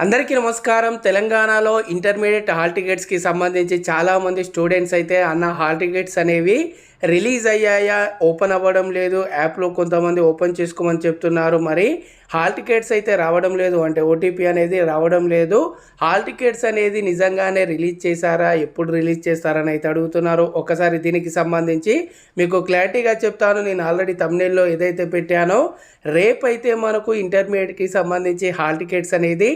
అందరికీ నమస్కారం. తెలంగాణలో ఇంటర్మీడియట్ హాల్ టికెట్స్కి సంబంధించి చాలామంది స్టూడెంట్స్ అయితే హాల్ టికెట్స్ అనేవి రిలీజ్ అయ్యాయా, ఓపెన్ అవ్వడం లేదు, యాప్లో కొంతమంది ఓపెన్ చేసుకోమని చెప్తున్నారు. మరి హాల్ టికెట్స్ అయితే రావడం లేదు, అంటే ఓటీపీ అనేది రావడం లేదు. హాల్ టికెట్స్ అనేది నిజంగానే రిలీజ్ చేశారా, ఎప్పుడు రిలీజ్ చేస్తారని అయితే అడుగుతున్నారు. ఒకసారి దీనికి సంబంధించి మీకు క్లారిటీగా చెప్తాను. నేను ఆల్రెడీ థంబ్నెయిల్లో ఏదైతే పెట్టానో, రేపైతే మనకు ఇంటర్మీడియట్కి సంబంధించి హాల్ టికెట్స్ అనేది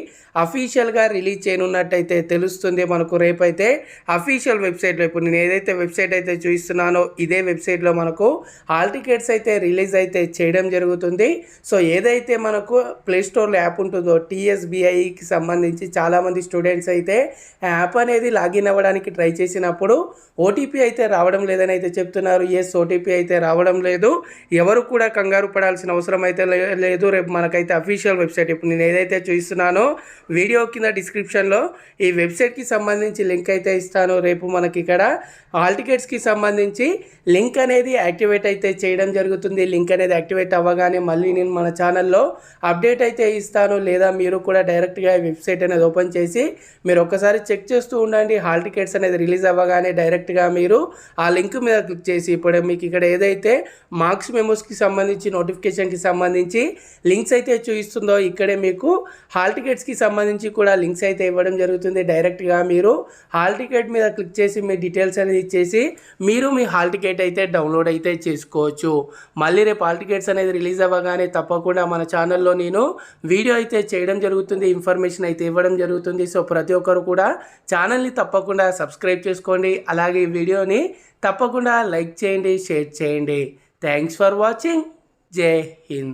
అఫీషియల్గా రిలీజ్ చేయనున్నట్టయితే తెలుస్తుంది. మనకు రేపైతే అఫీషియల్ వెబ్సైట్లో, ఇప్పుడు నేను ఏదైతే వెబ్సైట్ అయితే చూపిస్తున్నానో ఇదే వెబ్సైట్లో మనకు హాల్ టికెట్స్ అయితే రిలీజ్ అయితే చేయడం జరుగుతుంది. సో ఏదైతే మనకు ప్లేస్టోర్లో యాప్ ఉంటుందో టీఎస్బిఐకి సంబంధించి చాలామంది స్టూడెంట్స్ అయితే యాప్ అనేది లాగిన్ అవ్వడానికి ట్రై చేసినప్పుడు ఓటీపీ అయితే రావడం లేదని అయితే చెప్తున్నారు. ఓటీపీ అయితే రావడం లేదు. ఎవరు కూడా కంగారు పడాల్సిన అవసరం అయితే లేదు. రేపు మనకైతే అఫీషియల్ వెబ్సైట్, ఇప్పుడు నేను ఏదైతే చూస్తున్నానో వీడియో కింద డిస్క్రిప్షన్లో ఈ వెబ్సైట్కి సంబంధించి లింక్ అయితే ఇస్తాను. రేపు మనకి ఇక్కడ హాల్ టికెట్స్కి సంబంధించి లింక్ అనేది యాక్టివేట్ అయితే చేయడం జరుగుతుంది. లింక్ అనేది యాక్టివేట్ అవ్వగానే మళ్ళీ నేను మన ఛానల్లో అప్డేట్ అయితే ఇస్తాను. లేదా మీరు కూడా డైరెక్ట్గా వెబ్సైట్ అనేది ఓపెన్ చేసి మీరు ఒక్కసారి చెక్ చేస్తూ ఉండండి. హాల్ టికెట్స్ అనేది రిలీజ్ అవ్వగానే డైరెక్ట్గా మీరు ఆ లింక్ మీద క్లిక్ చేసి, ఇప్పుడు మీకు ఇక్కడ ఏదైతే మార్క్స్ మెమోస్కి సంబంధించి నోటిఫికేషన్కి సంబంధించి లింక్స్ అయితే చూపిస్తుందో ఇక్కడే మీకు హాల్ టికెట్స్కి సంబంధించి కూడా లింక్స్ అయితే ఇవ్వడం జరుగుతుంది. డైరెక్ట్గా మీరు హాల్ టికెట్ మీద క్లిక్ చేసి మీ డీటెయిల్స్ అనేది ఇచ్చేసి మీరు మీ హాల్ టికెట్ అయితే డౌన్లోడ్ అయితే చేసుకోవచ్చు. మళ్ళీ రేపు హాల్ టికెట్స్ అనేది రిలీజ్ అవ్వగానే తప్పకుండా మన ఛానల్లో నేను వీడియో అయితే చేయడం జరుగుతుంది, ఇన్ఫర్మేషన్ అయితే ఇవ్వడం జరుగుతుంది. సో ప్రతి ఒక్కరు కూడా ఛానల్ని తప్పకుండా సబ్స్క్రైబ్ చేసుకోండి. అలాగే ఈ వీడియోని తప్పకుండా లైక్ చేయండి, షేర్ చేయండి. Thanks for watching. జై హింద్.